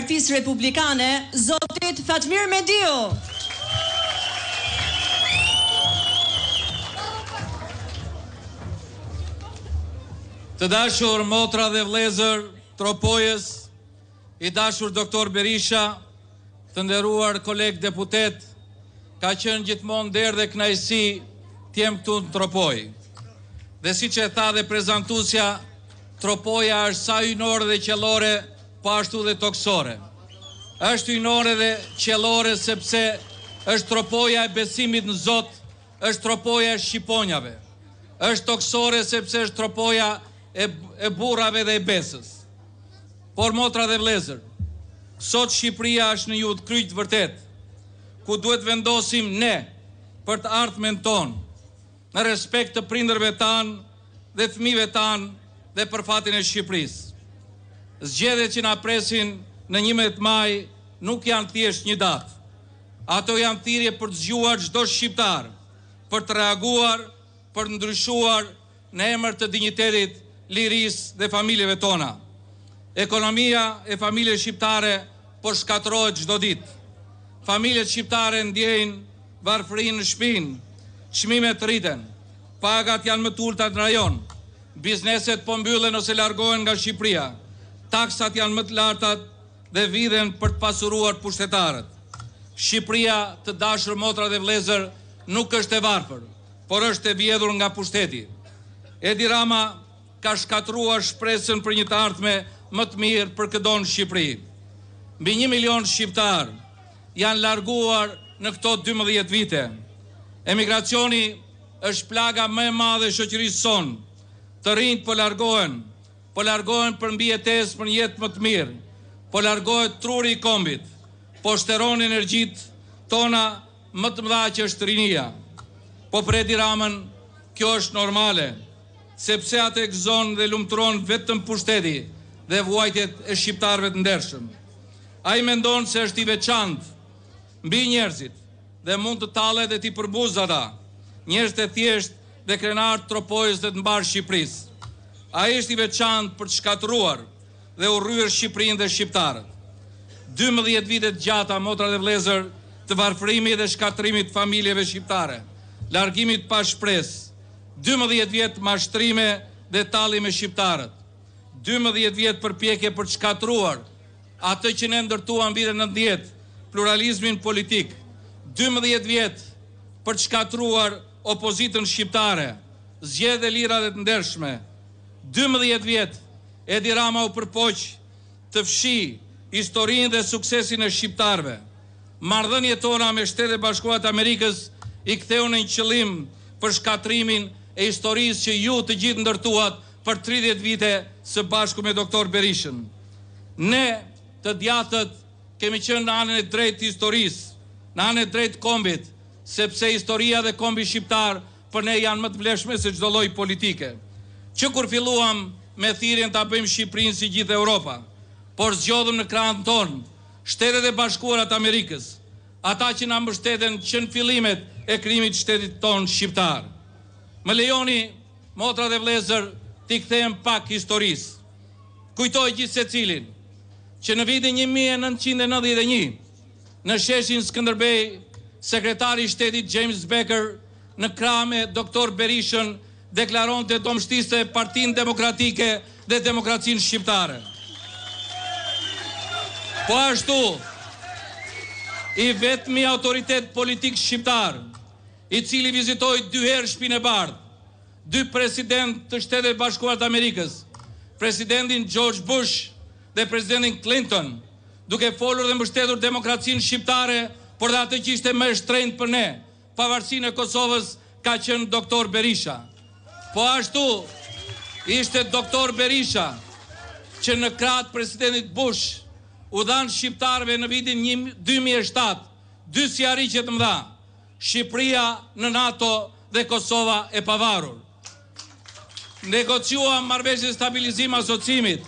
Partisë Republikane, zotit Fatmir Mediu. Të dashur motra dhe vlezër, tropojës, i dashur doktor Berisha, të nderuar koleg deputet, ka qenë gjithmonë derë dhe kënaqësi t'jem këtu në Tropoj. Dhe si që e tha dhe prezantusja, Tropoja është sa ynore dhe qellore, po ashtu dhe toksore. Është ynore dhe qellore sepse është Tropoja e besimit në Zot, është Tropoja e shqiponjave. Është toksore sepse është Tropoja e burrave dhe e besës. Por motra dhe vlezër, sot Shqipëria është në jutë kryq vërtet, ku duhet vendosim ne për të ardhmen tonë, në respekt të prindërve tanë dhe fëmijëve tanë dhe për fatin e Shqipërisë. Zgjedhjet që na presin në 11 maj nuk janë thjesht një datë. Ato janë thirrje për të zgjuar çdo shqiptar, për të reaguar, për të ndryshuar në emër të dinjitetit, lirisë dhe familjeve tona. Ekonomia e familjes shqiptare po shkatërrohet çdo ditë. Familjet shqiptare ndjejnë varfërinë në shtëpinë, çmimet rriten, pagat janë më të ulta në rajon, bizneset po mbyllen ose largohen nga Shqipëria, taksat janë më të larta dhe vidhen për të pasuruar pushtetarët. Shqipëria, të dashur motra dhe vlezër, nuk është e varfër, por është e vjedhur nga pushteti. Edi Rama ka shkatruar shpresën për një të ardhme më të mirë për këdon Shqipëri. Mbi 1 milion shqiptar janë larguar në këto 12 vite. Emigracioni është plaga më e madhe e shoqërisë sonë. Të rinjt po largohen për mbi jetesë për një jetë më të mirë, po largohet truri i kombit, po shteron energjitë tona më të mëdha që është rinia. Po për Edi Ramën kjo është normale, sepse atë e gëzon dhe lumturon vetëm pushteti dhe vuajtjet e shqiptarëve të ndershëm. Ai mendon se është i veçantë mbi njerëzit dhe mund të tallet dhe t'i përbuz ata, njerëz të thjesht dhe krenar të Tropojës dhe të mbar Shqipërisë. Ai është i veçantë për të shkatëruar dhe urryer Shqipërinë dhe shqiptarët. 12 vite të gjata, motra dhe vlezër, të varfërimit dhe shkatërimit të familjeve shqiptare, largimit pa shpresë, 12 vjet mashtrime dhe talli me shqiptarët, 12 vjet përpjekje për të shkatëruar atë që ne ndërtuam vitin 90, pluralizmin politik, 12 vjet për të shkatëruar opozitën shqiptare, zgjedhje lira dhe të ndershme, 12 vjet Edi Rama u përpoq të fshi historinë dhe suksesin e shqiptarëve. Marrëdhëniet tona me Shtetet e Bashkuara të Amerikës i ktheu në një qëllim për shkatrimin e historisë që ju të gjithë ndërtuat për 30 vite së bashku me doktor Berishën. Ne të djatët kemi qenë në anën e drejtë të historisë, në anën e drejtë kombit, sepse historia dhe kombi shqiptar për ne janë më të vlefshme se çdo lloj politike. Që kur filluam me thirrjen ta bëjmë Shqipërinë si gjithë Europa, por zgjodhëm në krahun ton Shtetet e Bashkuara të Amerikës, ata që na mbështeten që në fillimet e krijimit të shtetit ton shqiptar. Më lejoni, motra dhe vlezër, t'i kthehem pak historisë. Kujtoj gjithë secilin që në vitin 1991, në sheshin Skënderbej, sekretari i shtetit James Baker në krah me doktor Berishën deklaronte do mbështiste Partinë Demokratike dhe demokracinë shqiptare. Po ashtu, i vetmi autoritet politik shqiptar, i cili vizitoi 2 herë Shtëpinë e Bardhë, 2 president të Shtetet e Bashkuara të Amerikës, presidentin George Bush dhe presidentin Clinton, duke folur dhe mbështetur demokracinë shqiptare, por dhe atë që ishte më e shtrenjtë për ne, pavarësinë e Kosovës, ka qenë doktor Berisha. Po ashtu, ishte doktor Berisha që në krah të presidentit Bush u dhanë shqiptarëve në vitin 2007 2 sjarriqe të mëdha, Shqipëria në NATO dhe Kosova e pavarur. Negociuam marrëveshje stabilizim asocimit,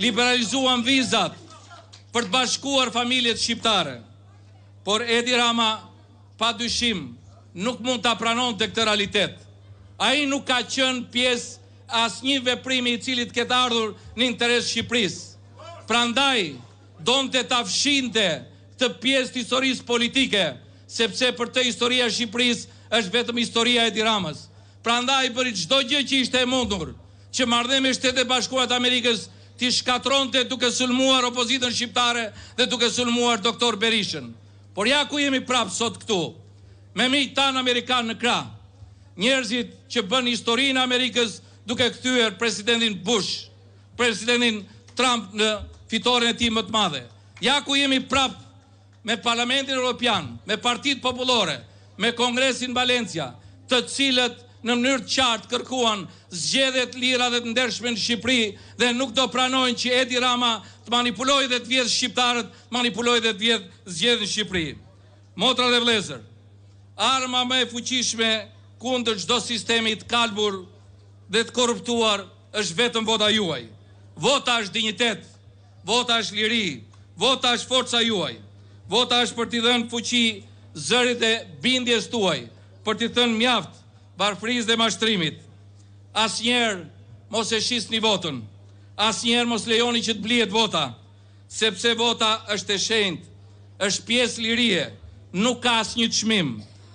liberalizuam vizat për të bashkuar familjet shqiptare. Por Edi Rama, pa dyshim, nuk mund ta pranonte këtë realitet. Ai nuk ka qenë pjesë asnjë veprimi i cili të ketë ardhur në interes Shqipërisë. Prandaj, donte ta fshinte këtë pjesë të historisë politike, sepse për të historia e Shqipërisë është vetëm historia e Edi Ramës. Prandaj bëri çdo gjë që ishte e mundur, që marrëdhënia me Shtetet e Bashkuara të Amerikës t'i shkatronte duke sulmuar opozitën shqiptare dhe duke sulmuar doktor Berishën. Por ja ku jemi prapë sot këtu, me miq tan amerikan në krah, njerëzit që bën historinë e Amerikës duke kthyer presidentin Bush, presidentin Trump në fitoren e tij më të madhe. Ja ku jemi prapë me Parlamentin Evropian, me Partitë Popullore, me Kongresin Valencia, të cilët në mënyrë të qartë kërkuan zgjedhje të lira dhe të ndershme në Shqipëri dhe nuk do pranojnë që Edi Rama të manipulojë dhe të vjedhë shqiptarët, manipulojë dhe të vjedhë zgjedhjen në Shqipëri. Motra dhe vëllezër, arma më e fuqishme kundër çdo sistemi të kalbur dhe të korruptuar është vetëm vota juaj. Vota është dinjitet, vota është liri, vota është forca juaj. Vota është për t'i dhënë fuqi zërit e bindjes tuaj, për t'i thënë mjaft varfërisë dhe mashtrimit. Asnjëherë mos e shisni votën, asnjëherë mos lejoni që të blihet vota, sepse vota është e shenjtë, është pjesë lirie, nuk ka asnjë çmim,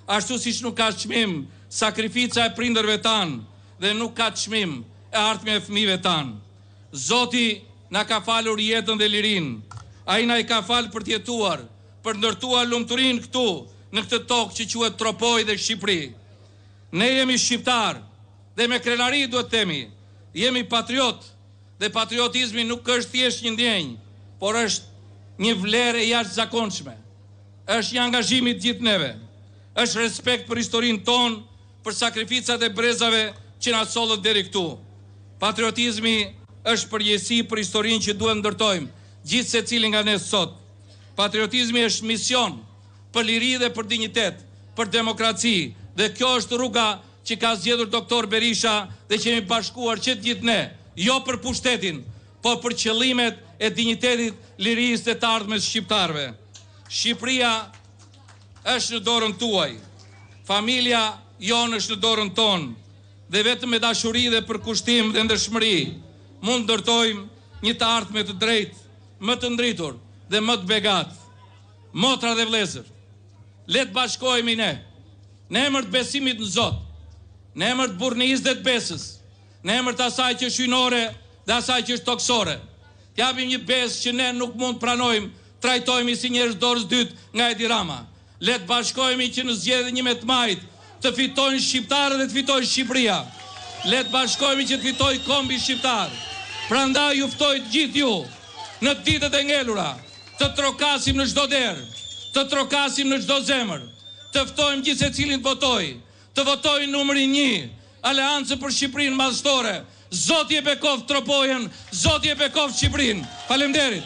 ashtu siç nuk ka çmim sakrifica e prindërve tan dhe nuk ka çmim e ardhmja e fëmijëve tan. Zoti na ka falur jetën dhe lirinë. Ai na i ka falë për të jetuar, për ndërtuar lumturinë këtu, në këtë tokë që quhet Tropoj dhe Shqipëri. Ne jemi shqiptar dhe me krenari duhet themi, jemi patriot dhe patriotizmi nuk është thjesht një ndjenjë, por është një vlerë e jashtëzakonshme. Është një angazhim i gjithë neve. Është respekt për historinë tonë, për sakrificat e brezave që na sollën deri këtu. Patriotizmi është përgjegjësi për historinë që duhet ndërtojmë gjithë secili nga ne sot. Patriotizmi është mision për liri dhe për dinjitet, për demokraci, dhe kjo është rruga që ka zgjedhur doktor Berisha dhe që jemi bashkuar që të gjithë ne, jo për pushtetin, por për qëllimet e dinjitetit, lirisë dhe të ardhmes shqiptarëve. Shqipëria është në dorën tuaj, familja jonë është në dorën tonë, dhe vetëm me dashuri dhe përkushtim dhe ndershmëri mund ndërtojmë një të ardhme të drejtë, më të ndritur dhe më të begat. Motra dhe vëllezër, le të bashkohemi ne, në emër të besimit në Zot, në emër të burrnisë dhe të besës, në emër të asaj që është hyjnore dhe asaj që është toksore. T'japim një besë që ne nuk mund pranojmë, trajtojmë si njerëz dorës dytë nga Edi Rama. Le të bashkohemi që në zgjedhjen 11 majit të fitojnë shqiptarët dhe të fitojë Shqipëria. Le të bashkohemi që të fitojë kombi shqiptar. Prandaj ju ftoj të gjithë ju në ditët e ngelura të trokasim në çdo derë, të trokasim në çdo zemër, të ftojmë gjithë secilin të votojë, të votojë numri 1, Aleancë për Shqipërinë Madhështore. Zoti e bekov Tropojën, Zoti e bekov Shqipërinë. Faleminderit.